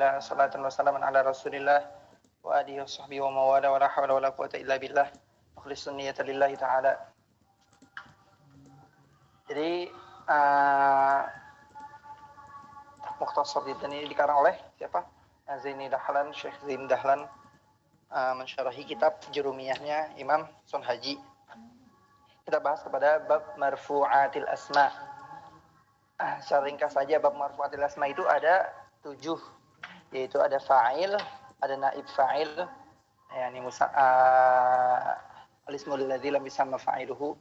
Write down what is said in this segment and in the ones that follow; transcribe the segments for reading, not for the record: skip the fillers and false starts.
Alhamdulillah, salatu wassalamu ala Rasulillah wa alihi washabbihi wa mawala wa la hawla wa la quwwata illa billah. Mukhlishan niyyata lillahi ta'ala. Jadi Mukhtasar Jiddan ini dikarang oleh siapa? Zaini Dahlan, Syekh Zaini Dahlan, mensyarahi kitab Jurumiyahnya Imam Sonhaji. Kita bahas kepada bab marfu'atil asma. Secara ringkas saja bab marfu'atil asma itu ada 7, yaitu ada fa'il, ada naib fa'il, yakni al-ismul ladzi lam yusamma fa'iluhu.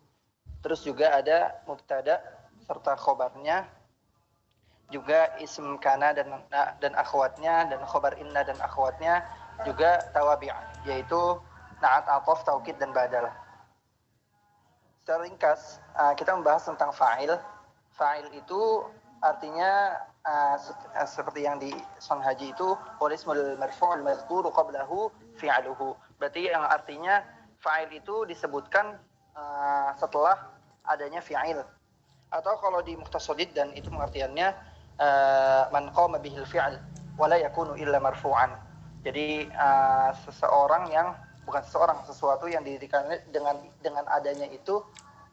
Terus juga ada mubtada serta khobarnya, juga ism kana dan akhwatnya, dan khobar inna dan akhwatnya, juga tawabi', yaitu na'at, ataf, taukid dan badal. Secara ringkas kita membahas tentang fa'il. Fa'il itu artinya seperti yang di Sonhaji itu ismul marfu'ul mazkuru qablahu fi'luhu. Berarti yang artinya fa'il itu disebutkan setelah adanya fi'il. Atau kalau di Mukhtasar Jiddan itu pengertiannya man qama bihil fi'l wa la yakunu illa marfu'an. Jadi sesuatu yang didirikan dengan adanya itu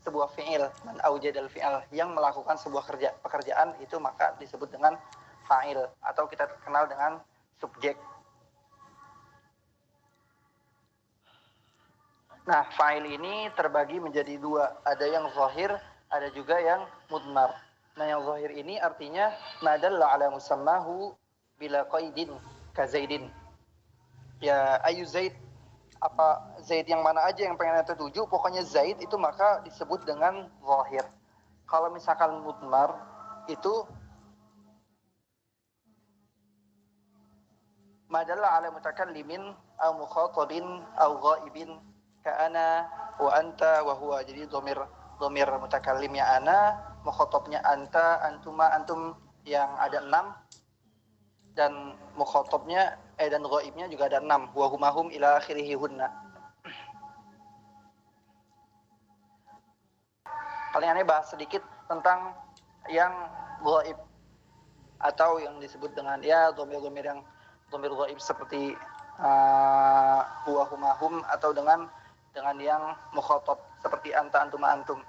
sebuah fi'il, man aujadal fi'al, yang melakukan sebuah pekerjaan itu maka disebut dengan fa'il atau kita kenal dengan subjek. Nah, fa'il ini terbagi menjadi 2, ada yang zahir, ada juga yang mudmar. Nah, yang zahir ini artinya madalla ala musammahu bila qaidin ka zaidin. Ya ayu zaid, apa zaid yang mana aja yang pengen tertuju, pokoknya zaid itu maka disebut dengan zahir. Kalau misalkan mudmar itu madalla ala mutakallimin aw mukhatabin aw ghaibin ka ana wa anta wa huwa. Jadi dhamir mutakallimnya ana, mukhatabnya anta, antuma, antum yang ada 6, dan mukhatabnya dan ghaibnya juga ada 6, wa humahum ila akhirih hunna. Paling aneh bahas sedikit tentang yang ghaib atau yang disebut dengan ya dhamir yang dhamir ghaib seperti huwa humahum, atau dengan yang mukhatab seperti anta, antuma, antum.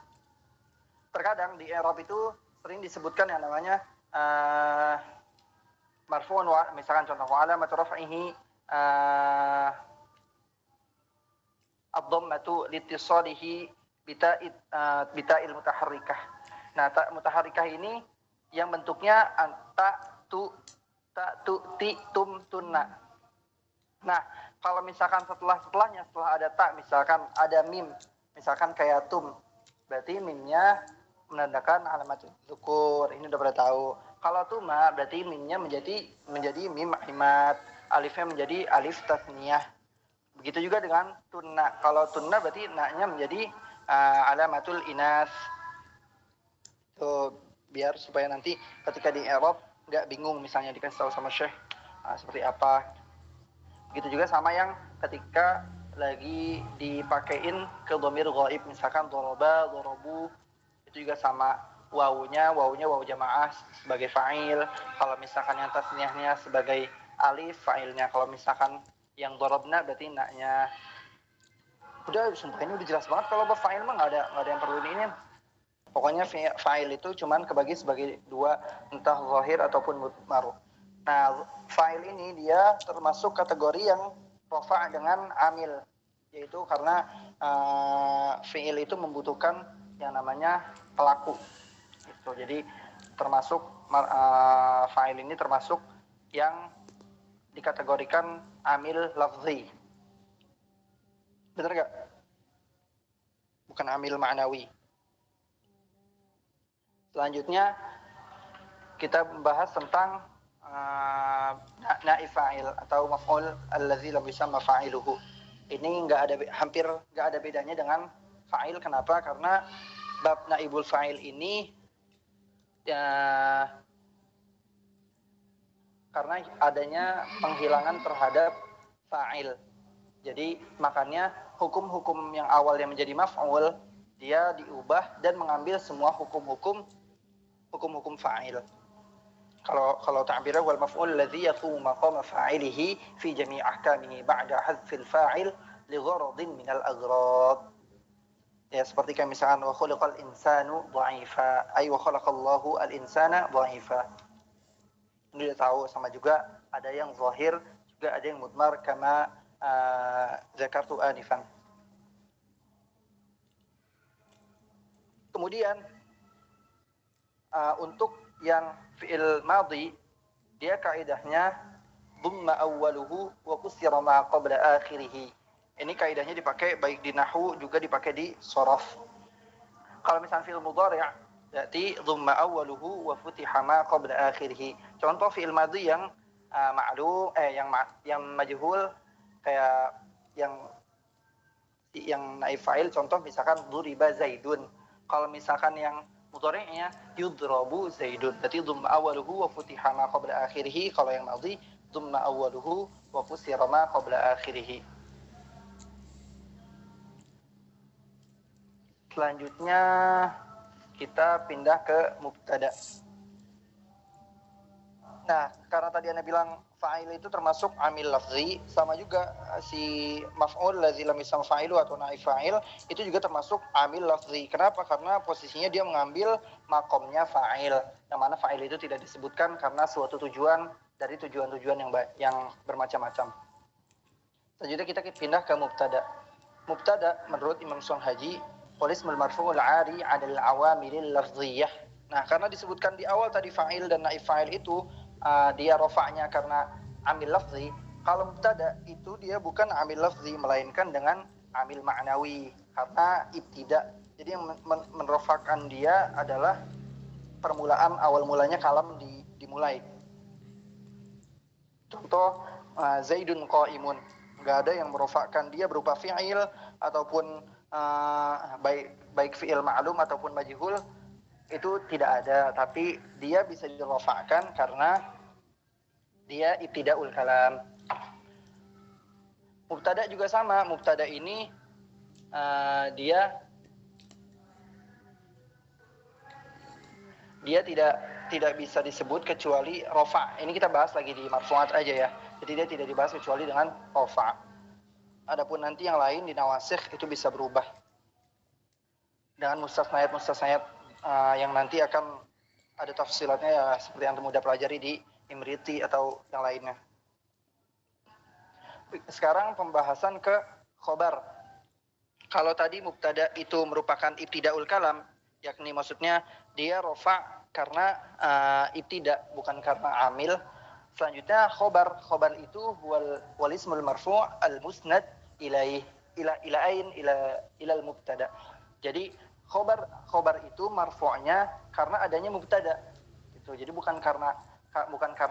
Terkadang di i'rab itu sering disebutkan yang namanya marfu'un, misalkan contoh alamat raf'ihi ad-dhammatu liittisalihi bita'il mutaharrikah. Nah, ta mutaharrikah ini yang bentuknya ta tu ti tum tunna. Nah, kalau misalkan setelah ada ta, misalkan ada mim, misalkan kayak tum, berarti mimnya menandakan alamat dzukur. Ini udah pada tahu. Kalau tuma berarti mimnya menjadi mim imat, alifnya menjadi alif tasniyah. Begitu juga dengan tunna. Kalau tunna berarti na-nya menjadi alamatul inas. Tuh, biar supaya nanti ketika di i'rab enggak bingung, misalnya dikasih tahu sama Syekh seperti apa. Begitu juga sama yang ketika lagi dipakein ke dhamir ghaib, misalkan daraba, darabu, itu juga sama. Wawunya wawu jamaah sebagai fa'il. Kalau misalkan yang tasniyahnya sebagai alif, fa'ilnya. Kalau misalkan yang darabna berarti na-nya. Udah, sumpah ini udah jelas banget. Kalau fa'il mah nggak ada yang perlu diinin. Pokoknya fa'il itu cuman kebagi sebagai 2, entah zahir ataupun mudmar. Nah, fa'il ini dia termasuk kategori yang rafa' dengan amil, yaitu karena fi'il itu membutuhkan yang namanya pelaku. Gitu. Jadi termasuk fa'il ini termasuk yang dikategorikan amil lafzi. Benar nggak? Bukan amil ma'nawi. Selanjutnya kita membahas tentang naib fa'il atau maf'ul allazi lam yusamma fa'iluhu. Ini hampir nggak ada bedanya dengan fa'il. Kenapa? Karena bab naibul fa'il ini karena adanya penghilangan terhadap fa'il. Jadi makanya hukum-hukum yang awalnya menjadi maf'ul dia diubah dan mengambil semua hukum-hukum fa'il. Kalau ta'birnya wal maf'ul alladhi yaqumu maqama fa'ilihi fi jami' ahkamihi ba'da hadzfil fa'il li gharadin minal aghrad. Ya, seperti kayak misalkan wa khuliqal insanu dha'ifa, ay wa khalaqallahu al insana dha'ifa. Ini udah tahu. Sama juga ada yang zahir, juga ada yang mudmar kama zakartu anifan. Kemudian untuk yang fi'il madhi, dia kaidahnya dhamma awwaluhu wa kusira ma qabla akhirih. Ini kaidahnya dipakai baik di nahwu juga dipakai di shoraf. Kalau misalnya fi'il mudhari' berarti dhamma awwaluhu wa futiha ma qabla akhirih. Contoh fi'il madhi yang ma'lum yang majhul, kayak yang naib fa'il, contoh misalkan duriba zaidun. Kalau misalkan yang mudhari'nya yudrabu zaidun, berarti dhamma awwaluhu wa futiha ma qabla akhirih. Kalau yang madhi dhamma awwaluhu wa kusira ma qabla akhirih. Selanjutnya kita pindah ke mubtada. Nah, karena tadi Anda bilang fa'il itu termasuk amil lafzi, sama juga si maf'ul ladzi lam yusam fa'ilu atau naib fa'il itu juga termasuk amil lafzi. Kenapa? Karena posisinya dia mengambil makomnya fa'il. Yang mana fa'il itu tidak disebutkan karena suatu tujuan dari tujuan-tujuan yang bermacam-macam. Selanjutnya kita pindah ke mubtada. Mubtada menurut Imam Sonhaji walismul marfu'ul 'ari 'anil awamilil lafziyah. Nah, karena disebutkan di awal tadi fa'il dan naib fa'il itu dia rofa'nya karena amil lafzi. Kalau mubtada itu dia bukan amil lafzi, melainkan dengan amil ma'nawi karena ibtida. Jadi yang menrofakan dia adalah permulaan, awal mulanya kalam dimulai. Contoh Zaidun qa'imun, nggak ada yang merofakkan dia berupa fi'il ataupun baik fi'il ma'lum ataupun majhul, itu tidak ada, tapi dia bisa dirofakkan karena dia ibtidaul kalam. Mubtada juga sama. Mubtada ini dia tidak bisa disebut kecuali rofa. Ini kita bahas lagi di marfu'at aja ya. Jadi dia tidak dibahas kecuali dengan rofa. Adapun nanti yang lain di nawasikh itu bisa berubah dengan mustasnayat yang nanti akan ada tafsilatnya ya, seperti yang mudah pelajari di Imriti atau yang lainnya. Sekarang pembahasan ke khobar. Kalau tadi mubtada itu merupakan ibtidaul kalam, yakni maksudnya dia rofa karena ibtida, bukan karena amil. Selanjutnya khobar itu wal ismul marfu' al musnad ilaih ila al mubtada. Jadi khobar itu marfu'nya karena adanya mubtada. Gitu. Jadi bukan karena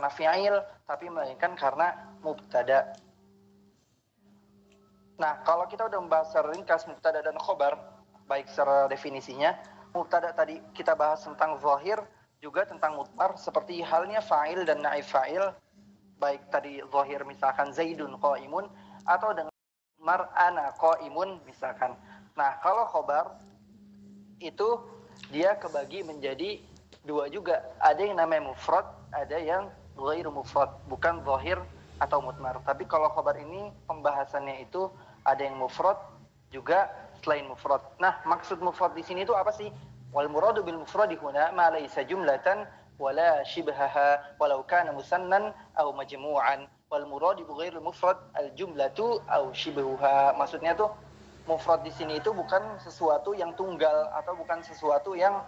fi'il, tapi melainkan karena mubtada. Nah, kalau kita udah membahas secara ringkas mubtada dan khobar, baik secara definisinya, mubtada tadi kita bahas tentang zahir, juga tentang mudmar, seperti halnya fa'il dan naib fa'il, baik tadi zahir misalkan Zaidun qa'imun, atau dengan mudmar ana qa'imun misalkan. Nah, kalau khobar itu dia kebagi menjadi dua juga. Ada yang namanya mufrad, ada yang ghairu mufrad, bukan zahir atau mudmar. Tapi kalau khobar ini pembahasannya itu ada yang mufrad juga selain mufrad. Nah, maksud mufrad di sini itu apa sih? Wal muradu bil mufradi huna ma laysa jumlatan wala shibhaha walau kana musannan aw majmu'an. Wal muradu bi ghairil mufrad al jumlatu aw shibhuha. Maksudnya tuh mufrad di sini itu bukan sesuatu yang tunggal atau bukan sesuatu yang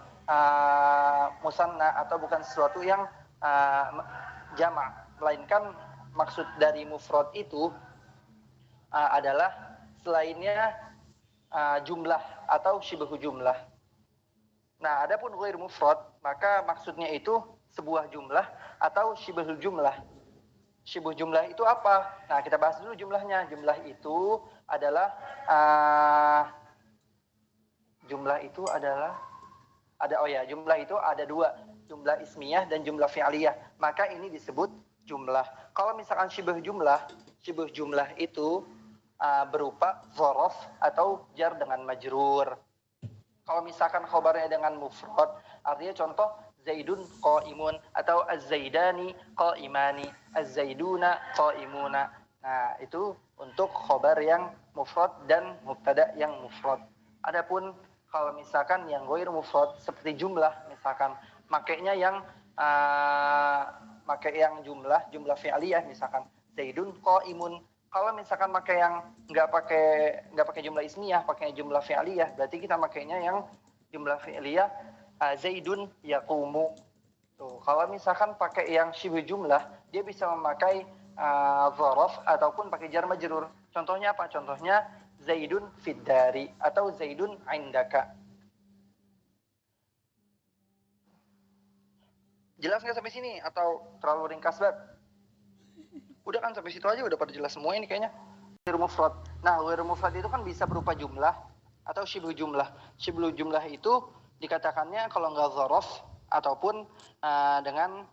musanna atau bukan sesuatu yang jama', melainkan maksud dari mufrad itu adalah selainnya jumlah atau syibhu jumlah. Nah, adapun ghair mufrad, maka maksudnya itu sebuah jumlah atau syibhul jumlah. Syibhu jumlah itu apa? Nah, kita bahas dulu jumlahnya. Jumlah itu adalah jumlah itu ada dua, jumlah ismiyah dan jumlah fi'liyah. Maka ini disebut jumlah. Kalau misalkan syibh jumlah itu berupa dzaraf atau jar dengan majrur. Kalau misalkan khobarnya dengan mufrad, artinya contoh Zaidun qa'imun atau az-zaidani qa'imani, az-zaiduna qa'imuna. Nah, itu untuk khobar yang mufrad dan mubtada yang mufrad. Adapun kalau misalkan yang ghair mufrad seperti jumlah, misalkan makainya yang pakai yang jumlah fi'liyah, misalkan Zaidun qa'imun. Kalau misalkan pakai yang nggak pakai jumlah ismiyah, pakai jumlah fi'liyah, berarti kita makainya yang jumlah fi'liyah Zaidun yaqumu. Tuh, kalau misalkan pakai yang syibh jumlah, dia bisa memakai dzaraf ataupun pakai jar majrur. Contohnya apa? Contohnya Zaidun fid dari atau Zaidun indaka. Jelas nggak sampai sini atau terlalu ringkas banget? Udah kan sampai situ aja udah pada jelas semua ini kayaknya. Ghair mufrad. Nah, ghair mufrad itu kan bisa berupa jumlah atau syibhu jumlah. Syibhu jumlah itu dikatakannya kalau nggak dzaraf ataupun dengan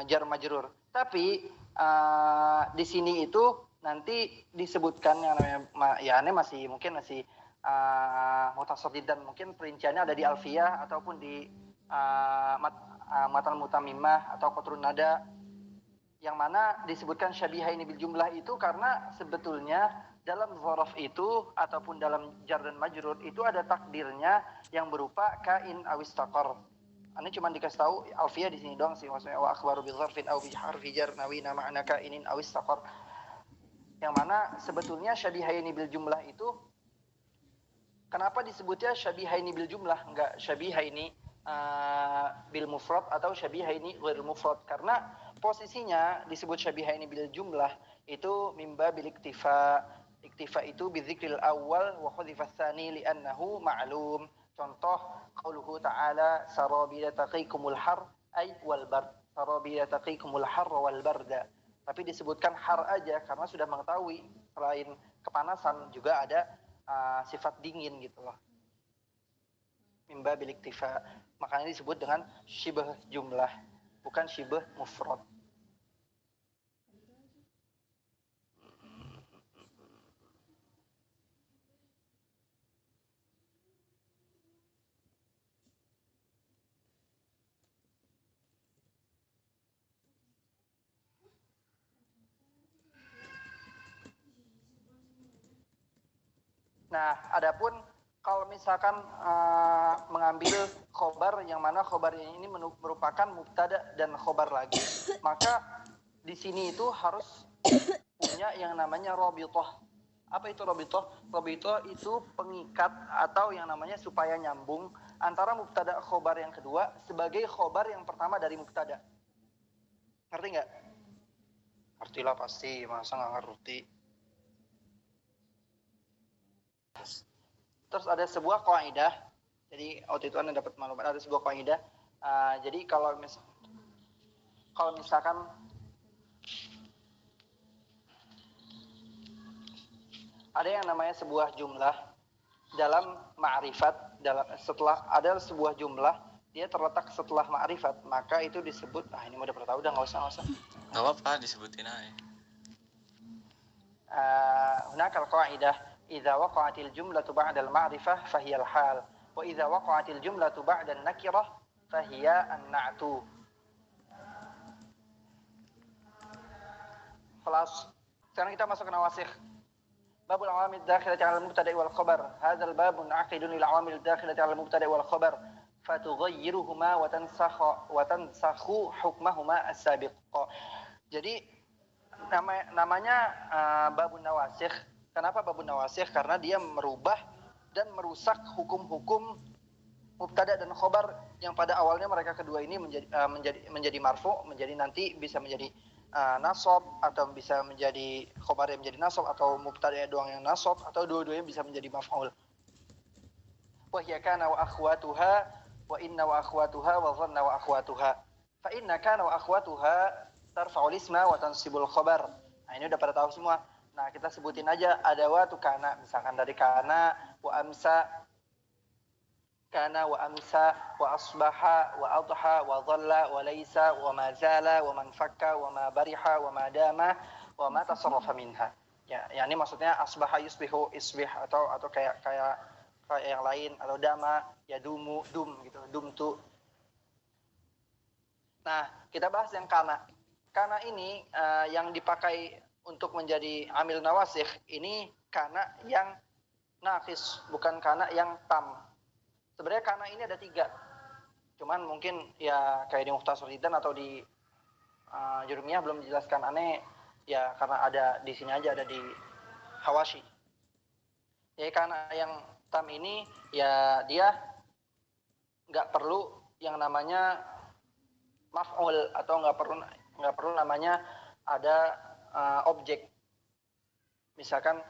jar majrur. Tapi di sini itu nanti disebutkan yang namanya ya ini masih mutasarrid dan mungkin perinciannya ada di alfiyah ataupun di matan mutamimah atau qatrun nada, yang mana disebutkan syabihaini bil jumlah itu karena sebetulnya dalam dzaraf itu ataupun dalam jar dan majrur itu ada takdirnya yang berupa kain awis taqar. Ini cuma dikasih tahu alfiyah di sini doang sih, maksudnya wa akhbaru bi dzarfin aw bi harfi jar nawina ma'na kainin awis taqar. Yang mana sebetulnya syabihaini bil jumlah itu kenapa disebutnya syabihaini bil jumlah, enggak syabihaini bil mufrad atau syabihaini ghair mufrad? Karena posisinya disebut syabihaini bil jumlah itu mimba bil iktifa. Iktifa itu bi dzikril awal wa hudzifa tsani li'annahu ma'lum. Contoh qauluhu ta'ala sarabila taqikumul har ay wal bard. Sarabila taqikumul har wal barda. Tapi disebutkan har aja karena sudah mengetahui selain kepanasan juga ada sifat dingin gitu loh. Mimba bil iktifa. Makanya disebut dengan syibh jumlah, bukan syibh mufrad. Nah, adapun kalau misalkan mengambil khobar yang mana khobar ini merupakan mubtada dan khobar lagi, maka di sini itu harus punya yang namanya robitoh. Apa itu robitoh? Robitoh itu pengikat atau yang namanya supaya nyambung antara mubtada khobar yang kedua sebagai khobar yang pertama dari mubtada. Ngerti nggak? Ngertilah pasti, masa nggak ngerti? Terus ada sebuah kaidah. Jadi waktu itu Anda dapat maklumat ada sebuah kaidah. Jadi kalau misalkan ada yang namanya sebuah jumlah dalam ma'rifat, setelah ada sebuah jumlah dia terletak setelah ma'rifat, maka itu disebut ini udah pernah tahu, udah nggak usah. Nggak apa-apa, disebutin aja. Hunakal qaidah idza waqa'atil jumlatu ba'da al-ma'rifah fahiya al-hal wa idza waqa'atil jumlatu ba'da an-nakirah fahiya an-na'tu. Kelas. Sekarang kita masuk ke nawasikh. Babul awamil dakhilati 'ala al-mubtada'i wal khabar. Hadzal babun 'aqidun ila awamil dakhilati 'ala al-mubtada'i wal khabar fatughayyiruhuma wa tansakhu hukmahuma as-sabiq. Jadi namanya babun nawasikh. Kenapa babun nawasikh? Karena dia merubah dan merusak hukum-hukum mubtada dan khobar yang pada awalnya mereka kedua ini menjadi marfu, menjadi nanti bisa menjadi nasab, atau bisa menjadi khobar yang menjadi nasab, atau mubtada doang yang nasab, atau dua-duanya bisa menjadi maf'ul. Wa hiya kana wa akhwatuha wa inna wa akhwatuha wa dhanna wa akhwatuha. Fa inna kana wa akhwatuha tarfa'ul isma wa tansibul khabar. Nah, ini udah pada tahu semua. Nah, kita sebutin aja adawatu kana, misalkan dari kana wa amsa wa asbaha wa adha wa dhalla wa laysa wa ma zala wa man fakka wa ma bariha wa ma dama wa ma tasarrafa minha. Ya, ini maksudnya asbaha yusbihu isbih atau kayak yang lain, atau dama ya dum gitu, dumtu. Nah, kita bahas yang kana. Kana ini yang dipakai untuk menjadi amil nawasikh ini kana yang naqis, bukan kana yang tam. Sebenarnya kana ini ada 3. Cuman mungkin ya kayak di Mukhtasar Riddan atau di Jurumiyah belum dijelaskan, aneh ya karena ada di sini aja, ada di Hawashi. Jadi kana yang tam ini ya dia nggak perlu yang namanya maf'ul, atau nggak perlu namanya ada objek. Misalkan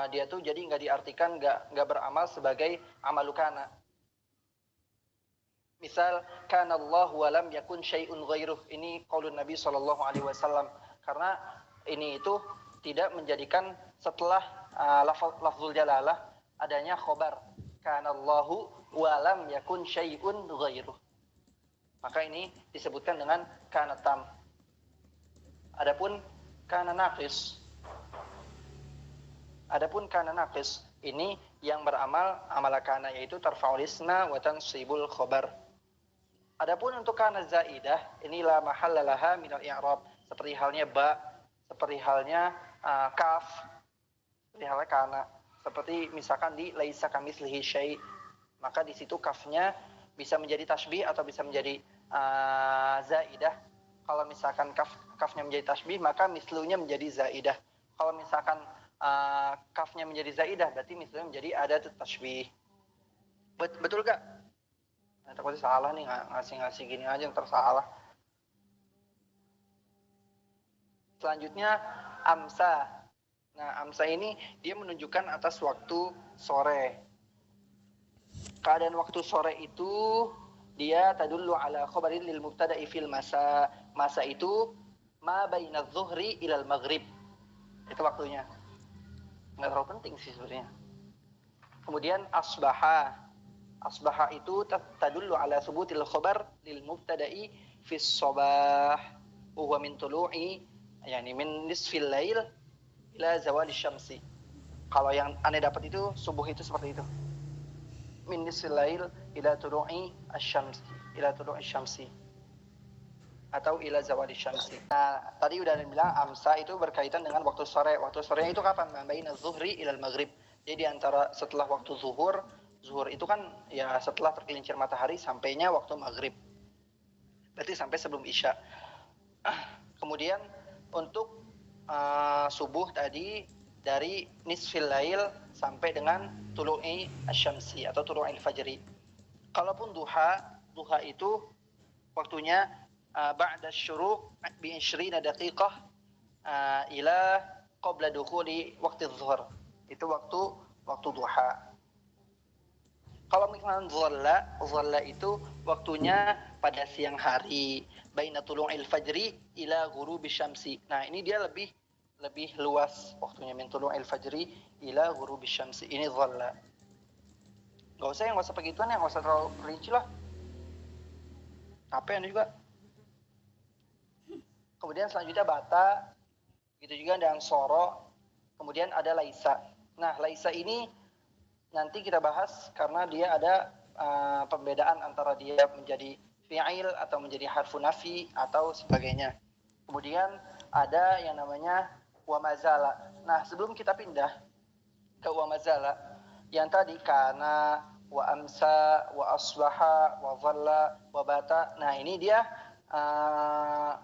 dia tuh jadi nggak diartikan, nggak beramal sebagai amalukana. Misal kana Allah wa lam yakun syai'un ghairuh. Ini qaulun Nabi sallallahu alaihi wasallam. Karena ini itu tidak menjadikan setelah lafzul jalalah adanya khobar kana Allahu wa lam yakun syai'un ghairuh. Maka ini disebutkan dengan kana tam. Adapun kana naqis ini yang beramal amalakana, yaitu tarfa'ul isma wa tansibul khobar. Adapun untuk kana zaidah, ini la mahalla laha minal i'rab, seperti halnya ba, seperti halnya kaf, seperti halnya kana. Seperti misalkan di laisa kamitslihi syai', maka di situ kafnya bisa menjadi tasbih atau bisa menjadi zaidah. Kalau misalkan kafnya menjadi tasbih, maka mislunya menjadi zaidah. Kalau misalkan kafnya menjadi zaidah, berarti mislunya menjadi adat tasbih. Betul gak? Nah, takutnya salah nih, ngasih gini aja ntar salah. Selanjutnya amsa. Nah, amsa ini dia menunjukkan atas waktu sore. Keadaan waktu sore itu dia tadullu ala khabarin lil mubtada'i fil masa. Masa itu ma baina adh-dhuhri ilal maghrib. Itu waktunya. Nggak terlalu penting sih sebenarnya. Kemudian asbaha. Asbaha itu tadullu ala subutil khabar lil mubtada'i fis sabah. Huwa min tulu'i, yani min nisfil lail ila zawali syamsi. Kalau yang aneh dapat itu subuh itu seperti itu. Min nisfil lail ila tulu'i asy-syamsi, ila tulu'i syamsi, atau ila zawali syamsi. Nah, tadi udah bilang amsa itu berkaitan dengan waktu sore. Waktu sore itu kapan? Baina zuhri ilal maghrib. Jadi antara setelah waktu zuhur itu kan ya setelah tergelincir matahari sampainya waktu maghrib. Berarti sampai sebelum isya. Kemudian untuk subuh tadi dari nisfil lail sampai dengan tulu'i asy-syamsi atau tulu'il fajri. Kalaupun duha itu waktunya ba'da syuruq bi 20 daqiqah ila qabla dukhuli waqti adh-dhuhr. Itu waktu duha. Kalau misalnya dhalla itu waktunya pada siang hari, baina tulu'il fajri ila ghurubi syamsi. Nah, ini dia lebih luas waktunya, min tulu'il fajri ila ghurubi syamsi. Ini dhalla. Enggak usah begituan ya, enggak usah terlalu rinci lah. Capek ini juga. Kemudian selanjutnya bata, gitu juga dengan soro. Kemudian ada laisa. Nah, laisa ini nanti kita bahas karena dia ada pembedaan antara dia menjadi fi'il atau menjadi harfu nafi atau sebagainya. Kemudian ada yang namanya wa mazala. Nah, sebelum kita pindah ke wa mazala, yang tadi kana, wa amsa, wa asbaha, wa dhalla, wa bata. Nah, ini dia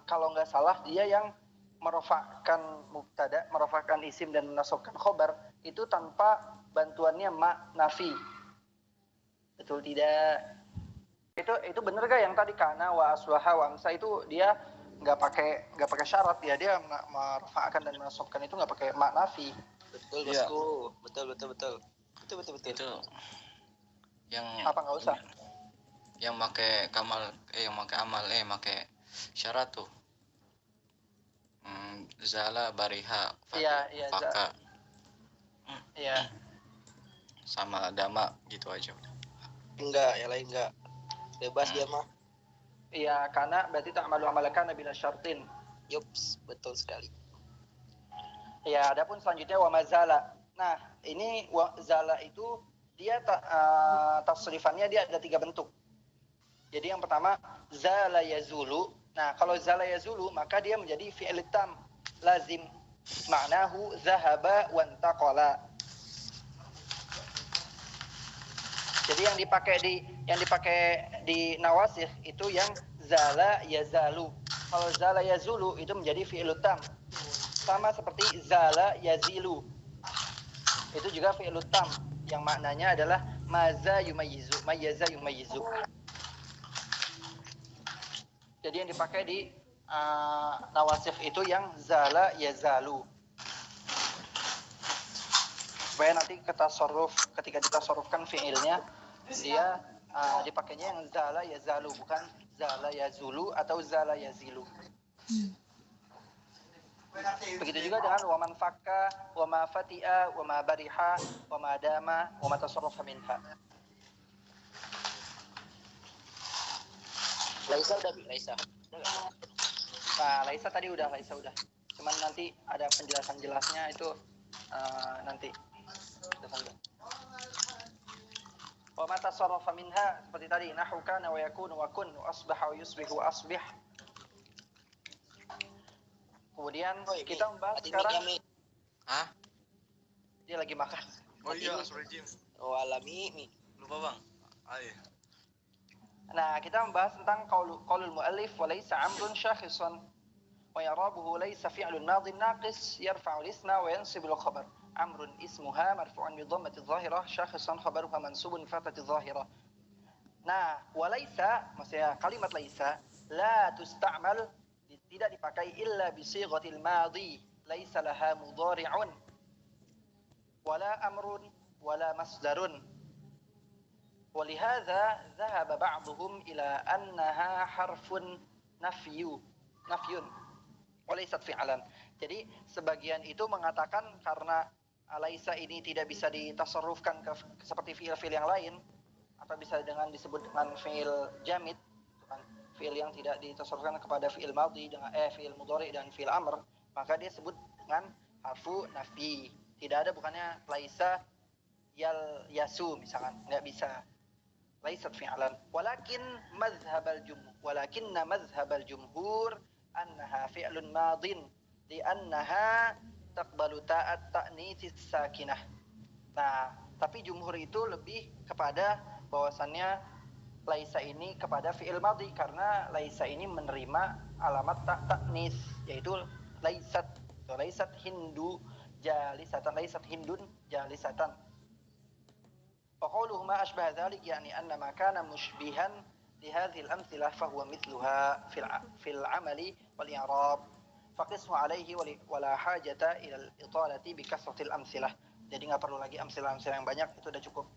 kalau nggak salah dia yang merofakkan mubtada, merofakkan isim dan menasabkan khobar itu tanpa bantuannya ma nafi. Betul tidak? Itu bener gak yang tadi kana wa aswaha wa amsa itu dia nggak pakai syarat ya, dia merofakkan dan menasabkan itu nggak pakai ma nafi. Betul bosku. Betul. Itu yang apa nggak usah? Yang pakai pakai syarat tuh. Zala bariha faka. Iya. Sama dama gitu aja udah. Enggak, yang lain enggak. Bebas dia mah. Iya, karena berarti ta'malu amalakana bila syartin. Yups, betul sekali. Ya, adapun selanjutnya wa mazala. Nah, ini wa zala itu dia tasrifannya dia ada 3 bentuk. Jadi yang pertama zala yazulu. Nah, kalau zala yazulu maka dia menjadi fi'il tam lazim. Ma'nahu zahaba wa intaqala. Jadi yang dipakai di nawasikh itu yang zala yazalu. Kalau zala yazulu itu menjadi fi'il tam. Sama seperti zala yazilu. Itu juga fi'il tam yang maknanya adalah maza yumayyizu, mayyaza yumayyizu. Jadi yang dipakai di nawasif itu yang zala yazalu. Supaya nanti ketika ditasarrufkan fi'ilnya dia dipakainya yang zala yazalu, bukan zala yazulu atau zala yazilu. Begitu juga dengan waman fakka, wama fati'a, wama bariha, wama dama, wama tasarrufa minha. Laisa udah, Laisa. Nah, Laisa tadi udah. Cuman nanti ada penjelasan jelasnya itu nanti. Wama tasarrufa minha seperti tadi nahu kana wa yakunu wa kun wa asbaha wa yusbihu wa asbih. Kemudian kita membahas sekarang. Hah? Dia lagi makan. Oh iya, Asrojim. Oh, alami. Lupa, Bang. Ayo. Nah, kita membahas tentang qaulul muallif wa laysa amrun syakhisan wa yarabuhu laysa fi'lun madin naqis yarfa'u al-isma wa yansibu al-khabar. Amrun ismuha marfu'un bi dhammati adh-dhahirah syakhisan khabaruha mansubun bi fathati adh-dhahirah. Nah, wa laysa, maksudnya kalimat laysa la tusta'mal, tidak dipakai illa bi sighatil madhi, laisa laha mudhari'un wala amrun wala masdarun. Walihadza dhahaba ba'dhum ila annaha harfun nafyun walaysat fi'lan. Jadi sebagian itu mengatakan karena laisa ini tidak bisa ditasarrufkan seperti fi'il-fi'il yang lain, atau bisa disebut dengan fi'il jamid, kan, fi'il yang tidak ditasarrufkan kepada fi'il madhi dengan fi'il mudhari dan fi'il amr, maka dia sebut dengan harfu nafi. Tidak ada bukannya laisa yasu misalkan, enggak bisa. Laisat fi'lan. Walakinna madhhabal jumhur annaha fi'lun madin li'annaha taqbalu ta'at ta'nitsis sakinah. Nah, tapi jumhur itu lebih kepada bahwasannya laisa ini kepada fi'il madhi karena laisa ini menerima alamat ta'nis, yaitu laisat hindu jalisatan, laisat hindun jalisatan. Faqauluhu ma ashbaha dhalik yani anna ma kana mushbihan li hadhihi al-amthilah fa huwa mithluha fil 'amali wal i'rab faqishu 'alayhi wa la hajata ila al-italati bi kasratil amthilah. Jadi enggak perlu lagi amthilah yang banyak, itu udah cukup.